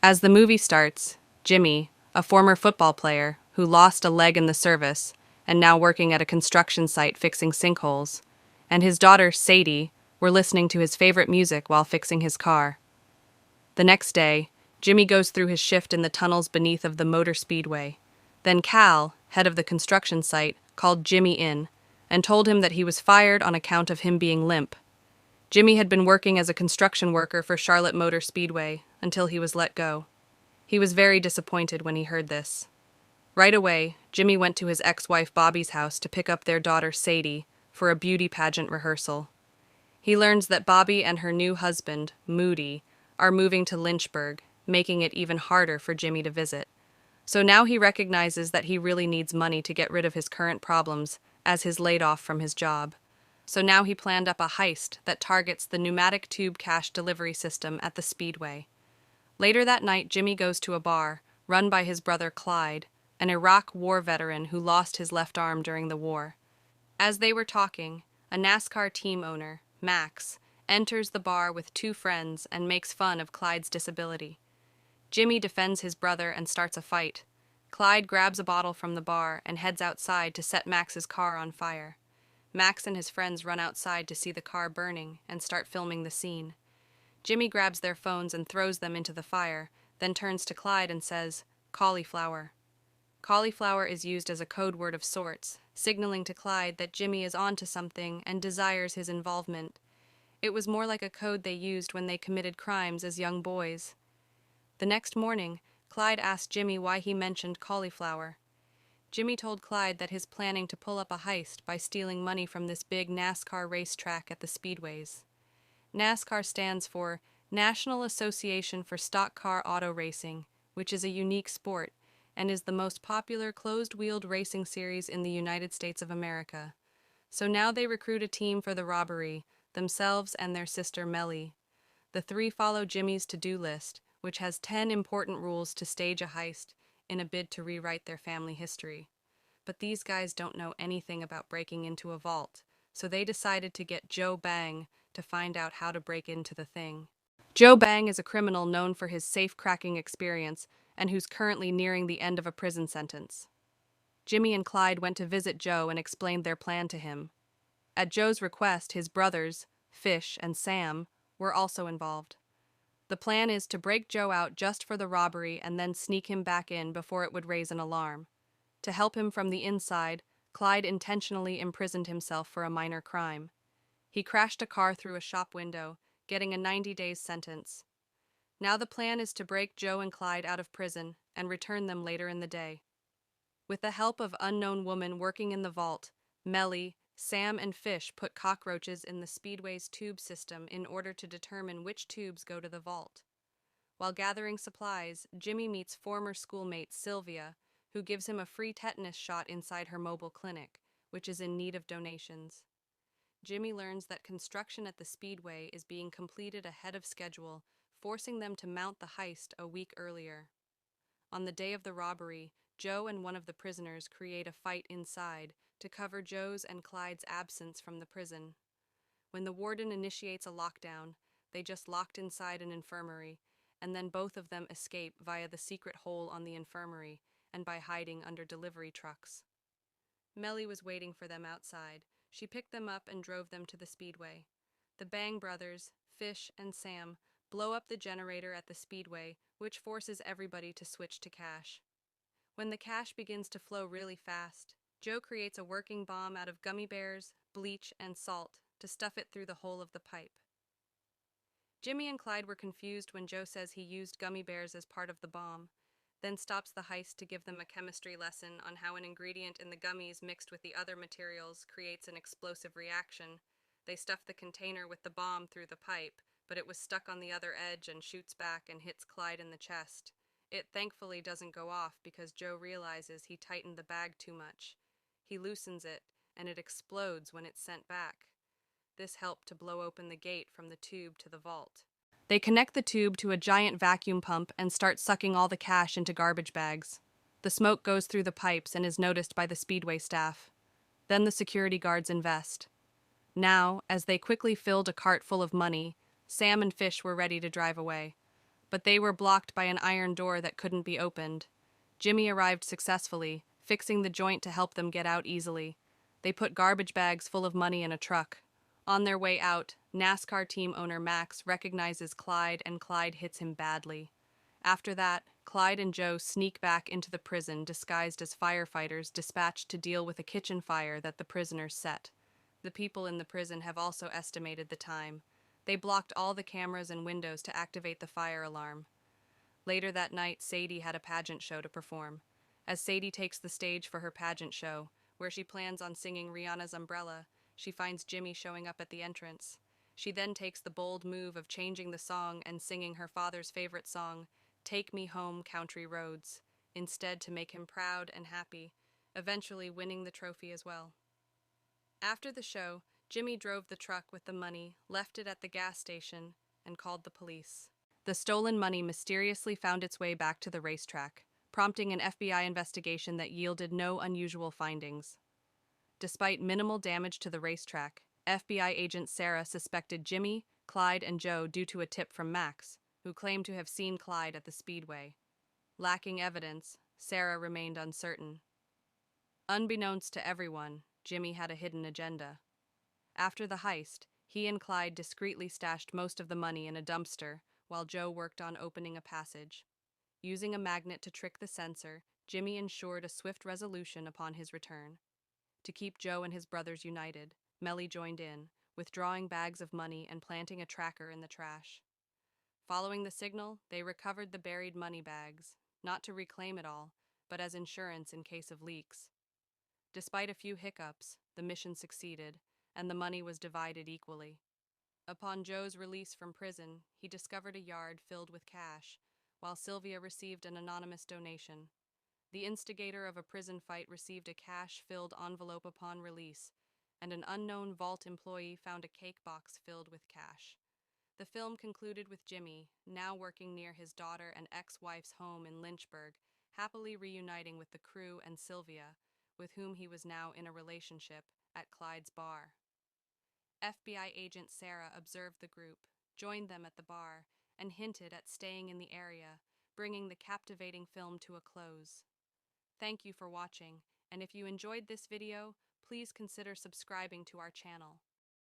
As the movie starts, Jimmy, a former football player who lost a leg in the service and now working at a construction site fixing sinkholes, and his daughter, Sadie, were listening to his favorite music while fixing his car. The next day, Jimmy goes through his shift in the tunnels beneath of the motor speedway. Then Cal, head of the construction site, called Jimmy in and told him that he was fired on account of him being limp. Jimmy had been working as a construction worker for Charlotte Motor Speedway until he was let go. He was very disappointed when he heard this. Right away, Jimmy went to his ex-wife Bobby's house to pick up their daughter Sadie for a beauty pageant rehearsal. He learns that Bobby and her new husband, Moody, are moving to Lynchburg, making it even harder for Jimmy to visit. So now he recognizes that he really needs money to get rid of his current problems as he's laid off from his job. So now he planned up a heist that targets the pneumatic tube cash delivery system at the Speedway. Later that night, Jimmy goes to a bar run by his brother Clyde, an Iraq war veteran who lost his left arm during the war. As they were talking, a NASCAR team owner, Max, enters the bar with two friends and makes fun of Clyde's disability. Jimmy defends his brother and starts a fight. Clyde grabs a bottle from the bar and heads outside to set Max's car on fire. Max and his friends run outside to see the car burning and start filming the scene. Jimmy grabs their phones and throws them into the fire, then turns to Clyde and says, "Cauliflower." Cauliflower is used as a code word of sorts, signaling to Clyde that Jimmy is onto something and desires his involvement. It was more like a code they used when they committed crimes as young boys. The next morning, Clyde asked Jimmy why he mentioned cauliflower. Jimmy told Clyde that he's planning to pull up a heist by stealing money from this big NASCAR racetrack at the speedways. NASCAR stands for National Association for Stock Car Auto Racing, which is a unique sport and is the most popular closed-wheeled racing series in the United States of America. So now they recruit a team for the robbery, themselves and their sister Melly. The three follow Jimmy's to-do list, which has 10 important rules to stage a heist in a bid to rewrite their family history. But these guys don't know anything about breaking into a vault, so they decided to get Joe Bang to find out how to break into the thing. Joe Bang is a criminal known for his safe-cracking experience and who's currently nearing the end of a prison sentence. Jimmy and Clyde went to visit Joe and explained their plan to him. At Joe's request, his brothers, Fish and Sam, were also involved. The plan is to break Joe out just for the robbery and then sneak him back in before it would raise an alarm. To help him from the inside, Clyde intentionally imprisoned himself for a minor crime. He crashed a car through a shop window, getting a 90 days sentence. Now the plan is to break Joe and Clyde out of prison and return them later in the day. With the help of unknown woman working in the vault, Melly, Sam and Fish put cockroaches in the Speedway's tube system in order to determine which tubes go to the vault. While gathering supplies, Jimmy meets former schoolmate Sylvia, who gives him a free tetanus shot inside her mobile clinic, which is in need of donations. Jimmy learns that construction at the Speedway is being completed ahead of schedule, forcing them to mount the heist a week earlier. On the day of the robbery, Joe and one of the prisoners create a fight inside to cover Joe's and Clyde's absence from the prison. When the warden initiates a lockdown, they just locked inside an infirmary, and then both of them escape via the secret hole on the infirmary and by hiding under delivery trucks. Melly was waiting for them outside. She picked them up and drove them to the Speedway. The Bang brothers, Fish and Sam, blow up the generator at the Speedway, which forces everybody to switch to cash. When the cash begins to flow really fast, Joe creates a working bomb out of gummy bears, bleach, and salt to stuff it through the hole of the pipe. Jimmy and Clyde were confused when Joe says he used gummy bears as part of the bomb, then stops the heist to give them a chemistry lesson on how an ingredient in the gummies mixed with the other materials creates an explosive reaction. They stuff the container with the bomb through the pipe, but it was stuck on the other edge and shoots back and hits Clyde in the chest. It thankfully doesn't go off because Joe realizes he tightened the bag too much. He loosens it, and it explodes when it's sent back. This helped to blow open the gate from the tube to the vault. They connect the tube to a giant vacuum pump and start sucking all the cash into garbage bags. The smoke goes through the pipes and is noticed by the Speedway staff. Then the security guards invest. Now, as they quickly filled a cart full of money, Sam and Fish were ready to drive away. but they were blocked by an iron door that couldn't be opened. Jimmy arrived successfully, fixing the joint to help them get out easily. They put garbage bags full of money in a truck. On their way out, NASCAR team owner Max recognizes Clyde and Clyde hits him badly. After that, Clyde and Joe sneak back into the prison disguised as firefighters dispatched to deal with a kitchen fire that the prisoners set. The people in the prison have also estimated the time. They blocked all the cameras and windows to activate the fire alarm. Later that night, Sadie had a pageant show to perform. As Sadie takes the stage for her pageant show, where she plans on singing Rihanna's Umbrella, she finds Jimmy showing up at the entrance. She then takes the bold move of changing the song and singing her father's favorite song, Take Me Home, Country Roads, instead to make him proud and happy, eventually winning the trophy as well. After the show, Jimmy drove the truck with the money, left it at the gas station, and called the police. The stolen money mysteriously found its way back to the racetrack, prompting an FBI investigation that yielded no unusual findings. Despite minimal damage to the racetrack, FBI agent Sarah suspected Jimmy, Clyde, and Joe due to a tip from Max, who claimed to have seen Clyde at the speedway. Lacking evidence, Sarah remained uncertain. Unbeknownst to everyone, Jimmy had a hidden agenda. After the heist, he and Clyde discreetly stashed most of the money in a dumpster, while Joe worked on opening a passage. Using a magnet to trick the censor, Jimmy ensured a swift resolution upon his return. To keep Joe and his brothers united, Melly joined in, withdrawing bags of money and planting a tracker in the trash. Following the signal, they recovered the buried money bags, not to reclaim it all, but as insurance in case of leaks. Despite a few hiccups, the mission succeeded, and the money was divided equally. Upon Joe's release from prison, he discovered a yard filled with cash, while Sylvia received an anonymous donation. The instigator of a prison fight received a cash-filled envelope upon release, and an unknown vault employee found a cake box filled with cash. The film concluded with Jimmy, now working near his daughter and ex-wife's home in Lynchburg, happily reuniting with the crew and Sylvia, with whom he was now in a relationship, at Clyde's bar. FBI agent Sarah observed the group, joined them at the bar, and hinted at staying in the area, bringing the captivating film to a close. Thank you for watching, and if you enjoyed this video, please consider subscribing to our channel.